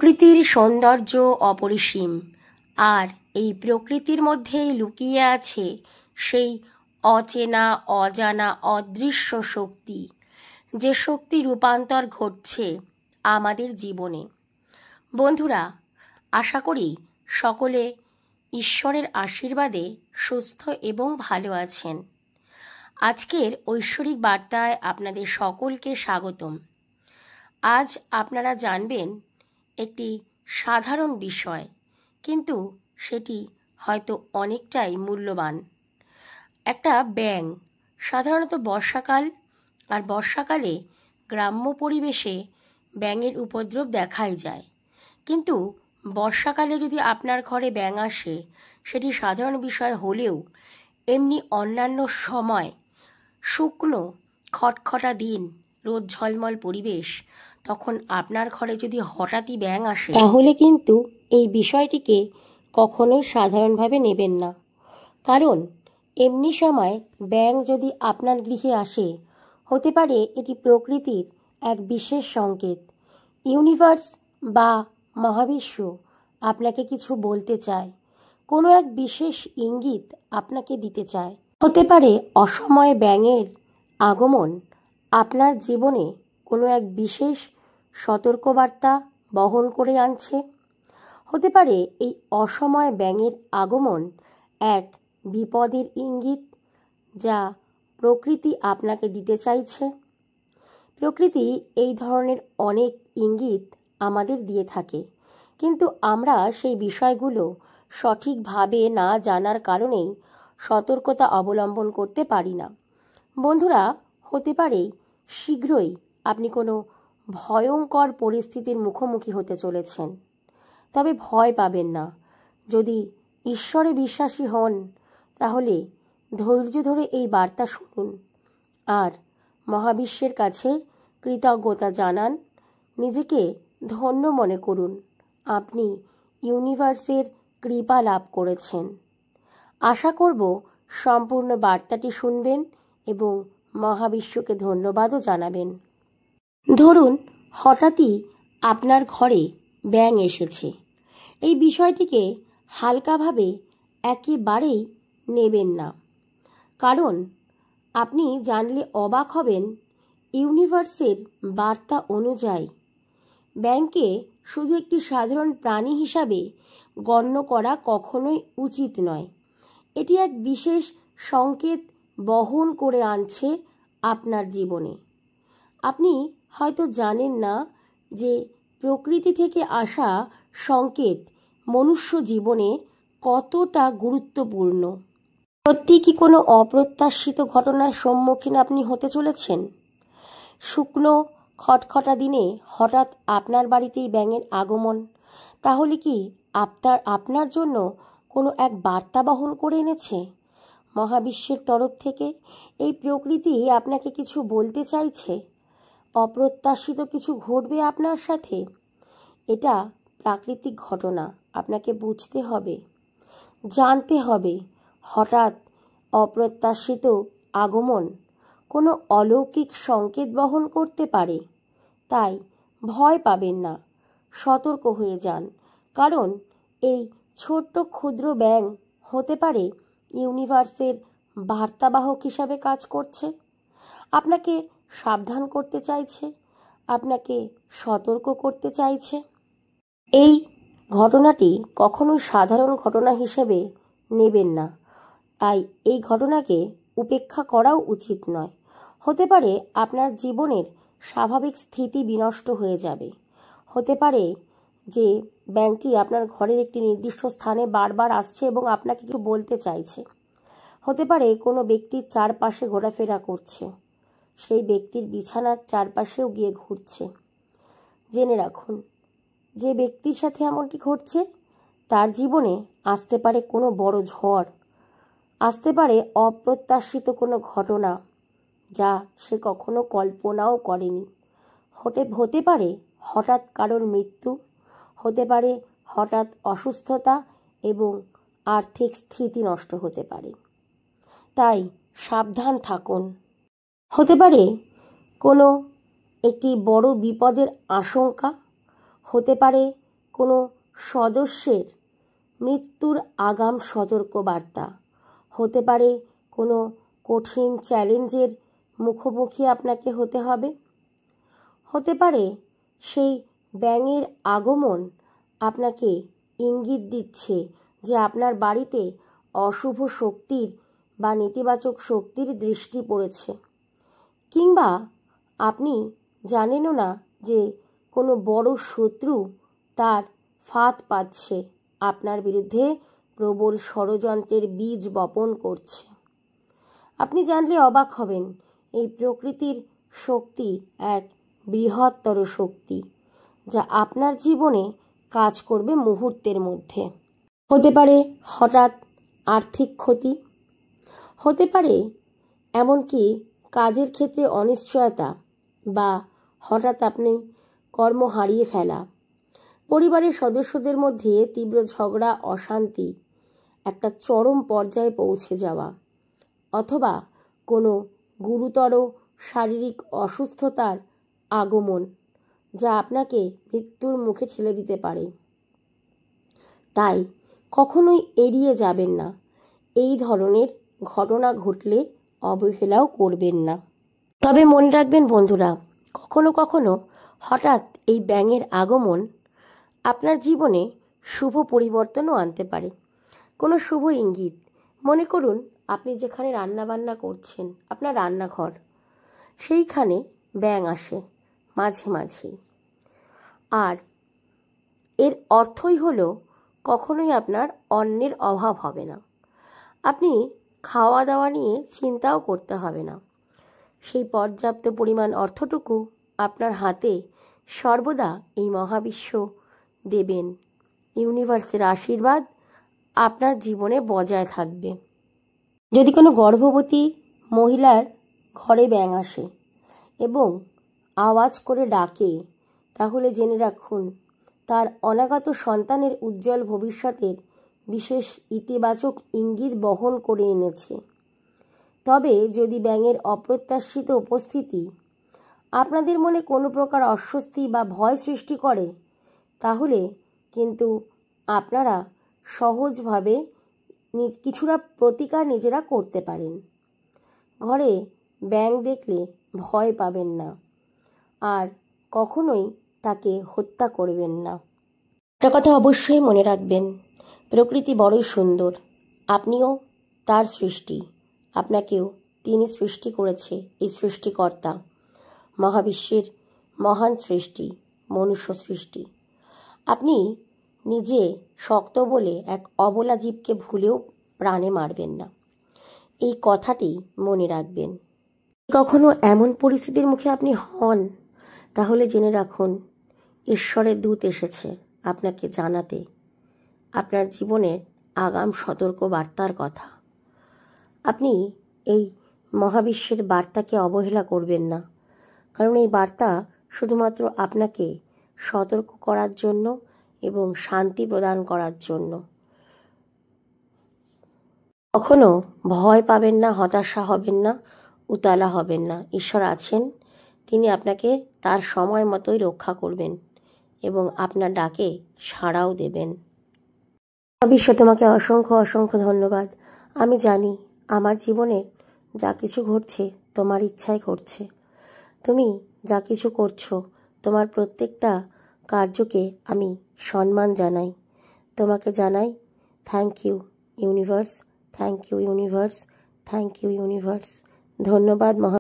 প্রকৃতির সৌন্দর্য অপরিসীম, আর এই প্রকৃতির মধ্যেই লুকিয়ে আছে সেই অচেনা, অজানা, অদৃশ্য শক্তি, যে শক্তি রূপান্তর ঘটছে আমাদের জীবনে। বন্ধুরা, আশা করি সকলে ঈশ্বরের আশীর্বাদে সুস্থ এবং ভালো আছেন। আজকের ঐশ্বরিক বার্তায় আপনাদের সকলকে স্বাগতম। আজ আপনারা জানবেন একটি সাধারণ বিষয়, কিন্তু সেটি হয়তো অনেকটাই মূল্যবান। একটা ব্যাঙ সাধারণত বর্ষাকাল, আর বর্ষাকালে গ্রাম্য পরিবেশে ব্যাঙের উপদ্রব দেখাই যায়। কিন্তু বর্ষাকালে যদি আপনার ঘরে ব্যাঙ আসে, সেটি সাধারণ বিষয় হলেও এমনি অন্যান্য সময় শুকনো খটখটা দিন, রোদ ঝলমল পরিবেশ, তখন আপনার ঘরে যদি হঠাৎই ব্যাঙ আসে, তাহলে কিন্তু এই বিষয়টিকে কখনোই সাধারণভাবে নেবেন না। কারণ এমনি সময় ব্যাঙ যদি আপনার গৃহে আসে, হতে পারে এটি প্রকৃতির এক বিশেষ সংকেত। ইউনিভার্স বা মহাবিশ্ব আপনাকে কিছু বলতে চায়, কোনো এক বিশেষ ইঙ্গিত আপনাকে দিতে চায়। হতে পারে অসময়ে ব্যাঙের আগমন আপনার জীবনে কোনো এক বিশেষ সতর্কবার্তা বহন করে আনছে। হতে পারে এই অসময়ে ব্যাঙের আগমন এক বিপদের ইঙ্গিত, যা প্রকৃতি আপনাকে দিতে চাইছে। প্রকৃতি এই ধরনের অনেক ইঙ্গিত আমাদের দিয়ে থাকে, কিন্তু আমরা সেই বিষয়গুলো সঠিকভাবে না জানার কারণেই সতর্কতা অবলম্বন করতে পারি না। বন্ধুরা, হতে পারে শীঘ্রই আপনি কোনো ভয়ঙ্কর পরিস্থিতির মুখোমুখি হতে চলেছেন। তবে ভয় পাবেন না। যদি ঈশ্বরে বিশ্বাসী হন, তাহলে ধৈর্য ধরে এই বার্তা শুনুন আর মহাবিশ্বের কাছে কৃতজ্ঞতা জানান। নিজেকে ধন্য মনে করুন, আপনি ইউনিভার্সের কৃপা লাভ করেছেন। আশা করব সম্পূর্ণ বার্তাটি শুনবেন এবং মহাবিশ্বকে ধন্যবাদও জানাবেন। ধরুন হঠাৎই আপনার ঘরে ব্যাঙ এসেছে। এই বিষয়টিকে হালকাভাবে একেবারেই নেবেন না, কারণ আপনি জানলে অবাক হবেন। ইউনিভার্সের বার্তা অনুযায়ী ব্যাঙকে শুধু একটি সাধারণ প্রাণী হিসাবে গণ্য করা কখনোই উচিত নয়। এটি এক বিশেষ সংকেত বহন করে আনছে আপনার জীবনে। আপনি হয়তো জানেন না যে প্রকৃতি থেকে আসা সংকেত মনুষ্য জীবনে কতটা গুরুত্বপূর্ণ। সত্যি কি কোনো অপ্রত্যাশিত ঘটনার সম্মুখীন আপনি হতে চলেছেন? শুকনো খটখটা দিনে হঠাৎ আপনার বাড়িতেই ব্যাঙের আগমন, তাহলে কি আপনার জন্য কোনো এক বার্তা বহন করে এনেছে? মহাবিশ্বের তরফ থেকে এই প্রকৃতি আপনাকে কিছু বলতে চাইছে। অপ্রত্যাশিত কিছু ঘটবে আপনার সাথে। এটা প্রাকৃতিক ঘটনা। আপনাকে বুঝতে হবে, জানতে হবে, হঠাৎ অপ্রত্যাশিত আগমন কোনো অলৌকিক সংকেত বহন করতে পারে। তাই ভয় পাবেন না, সতর্ক হয়ে যান। কারণ এই ছোট্ট ক্ষুদ্র ব্যাঙ হতে পারে ইউনিভার্সের বার্তাবাহক হিসাবে কাজ করছে। আপনাকে সাবধান করতে চাইছে, আপনাকে সতর্ক করতে চাইছে। এই ঘটনাটি কখনোই সাধারণ ঘটনা হিসেবে নেবেন না। তাই এই ঘটনাকে উপেক্ষা করাও উচিত নয়। হতে পারে আপনার জীবনের স্বাভাবিক স্থিতি বিনষ্ট হয়ে যাবে। হতে পারে যে ব্যাঙটি আপনার ঘরের একটি নির্দিষ্ট স্থানে বারবার আসছে এবং আপনাকে কিছু বলতে চাইছে। হতে পারে কোনো ব্যক্তির চারপাশে ঘোরাফেরা করছে, সেই ব্যক্তির বিছানার চারপাশেও গিয়ে ঘুরছে। জেনে রাখুন, যে ব্যক্তির সাথে এমনটি ঘটছে তার জীবনে আসতে পারে কোনো বড় ঝড়, আসতে পারে অপ্রত্যাশিত কোনো ঘটনা যা সে কখনো কল্পনাও করেনি। হতে পারে হঠাৎ কারোর মৃত্যু, হতে পারে হঠাৎ অসুস্থতা এবং আর্থিক স্থিতি নষ্ট হতে পারে। তাই সাবধান থাকুন। হতে পারে কোনো একটি বড় বিপদের আশঙ্কা, হতে পারে কোনো সদস্যের মৃত্যুর আগাম সতর্কবার্তা, হতে পারে কোনো কঠিন চ্যালেঞ্জের মুখোমুখি আপনাকে হতে হবে, হতে পারে সেই ব্যাঙের আগমন আপনাকে ইঙ্গিত দিচ্ছে যে আপনার বাড়িতে অশুভ শক্তির বা নেতিবাচক শক্তির দৃষ্টি পড়েছে, কিংবা আপনি জানেনও না যে কোনো বড় শত্রু তার ফাঁদ পাচ্ছে, আপনার বিরুদ্ধে প্রবল ষড়যন্ত্রের বীজ বপন করছে। আপনি জানলে অবাক হবেন, এই প্রকৃতির শক্তি এক বৃহত্তর শক্তি, যা আপনার জীবনে কাজ করবে মুহূর্তের মধ্যে। হতে পারে হঠাৎ আর্থিক ক্ষতি, হতে পারে এমনকি কাজের ক্ষেত্রে অনিশ্চয়তা, বা হঠাৎ আপনি কর্ম হারিয়ে ফেলা, পরিবারের সদস্যদের মধ্যে তীব্র ঝগড়া, অশান্তি, একটা চরম পর্যায়ে পৌঁছে যাওয়া, অথবা কোনো গুরুতর শারীরিক অসুস্থতার আগমন, যা আপনাকে মৃত্যুর মুখে ঠেলে দিতে পারে। তাই কখনোই এড়িয়ে যাবেন না, এই ধরনের ঘটনা ঘটলে অবহেলাও করবেন না। তবে মনে রাখবেন বন্ধুরা, কখনো কখনো হঠাৎ এই ব্যাঙের আগমন আপনার জীবনে শুভ পরিবর্তনও আনতে পারে। কোনো শুভ ইঙ্গিত, মনে করুন আপনি যেখানে রান্নাবান্না করছেন, আপনার রান্নাঘর, সেইখানে ব্যাঙ আসে মাঝে মাঝেই, আর এর অর্থই হলো কখনোই আপনার অন্নের অভাব হবে না, আপনি খাওয়া দাওয়া নিয়ে চিন্তাও করতে হবে না, সেই পর্যাপ্ত পরিমাণ অর্থটুকু আপনার হাতে সর্বদা এই মহাবিশ্ব দেবেন। ইউনিভার্সের আশীর্বাদ আপনার জীবনে বজায় থাকবে। যদি কোনো গর্ভবতী মহিলার ঘরে ব্যাঙ আসে এবং আওয়াজ করে ডাকে, তাহলে জেনে রাখুন তার অনাগত সন্তানের উজ্জ্বল ভবিষ্যতের বিশেষ ইতিবাচক ইঙ্গিত বহন করে এনেছে। তবে যদি ব্যাঙের অপ্রত্যাশিত উপস্থিতি আপনাদের মনে কোনো প্রকার অস্বস্তি বা ভয় সৃষ্টি করে, তাহলে কিন্তু আপনারা সহজভাবে কিছুটা প্রতিকার নিজেরা করতে পারেন। ঘরে ব্যাঙ দেখলে ভয় পাবেন না, আর কখনোই তাকে হত্যা করবেন না। একটা কথা অবশ্যই মনে রাখবেন, প্রকৃতি বড়ই সুন্দর, আপনিও তার সৃষ্টি, আপনাকেও তিনি সৃষ্টি করেছে। এই সৃষ্টিকর্তা, মহাবিশ্বের মহান সৃষ্টি, মনুষ্য সৃষ্টি। আপনি নিজে শক্ত বলে এক অবলা জীবকে ভুলেও প্রাণে মারবেন না, এই কথাটি মনে রাখবেন। কখনো এমন পরিস্থিতির মুখে আপনি হন, তাহলে জেনে রাখুন ঈশ্বরের দূত এসেছে আপনাকে জানাতে আপনার জীবনের আগাম সতর্ক বার্তার কথা। আপনি এই মহাবিশ্বের বার্তাকে অবহেলা করবেন না, কারণ এই বার্তা শুধুমাত্র আপনাকে সতর্ক করার জন্য এবং শান্তি প্রদান করার জন্য। কখনো ভয় পাবেন না, হতাশা হবেন না, উতালা হবেন না। ঈশ্বর আছেন, তিনি আপনাকে তার সময় মতোই রক্ষা করবেন এবং আপনার ডাকে সাড়াও দেবেন। বিশ্ব, তোমাকে অসংখ্য অসংখ্য ধন্যবাদ। আমি জানি আমার জীবনে যা কিছু ঘটছে তোমার ইচ্ছায় ঘটছে। তুমি যা কিছু করছো, তোমার প্রত্যেকটা কার্যকে আমি সম্মান জানাই। তোমাকে জানাই thank you universe, thank you universe, thank you universe. ধন্যবাদ মহা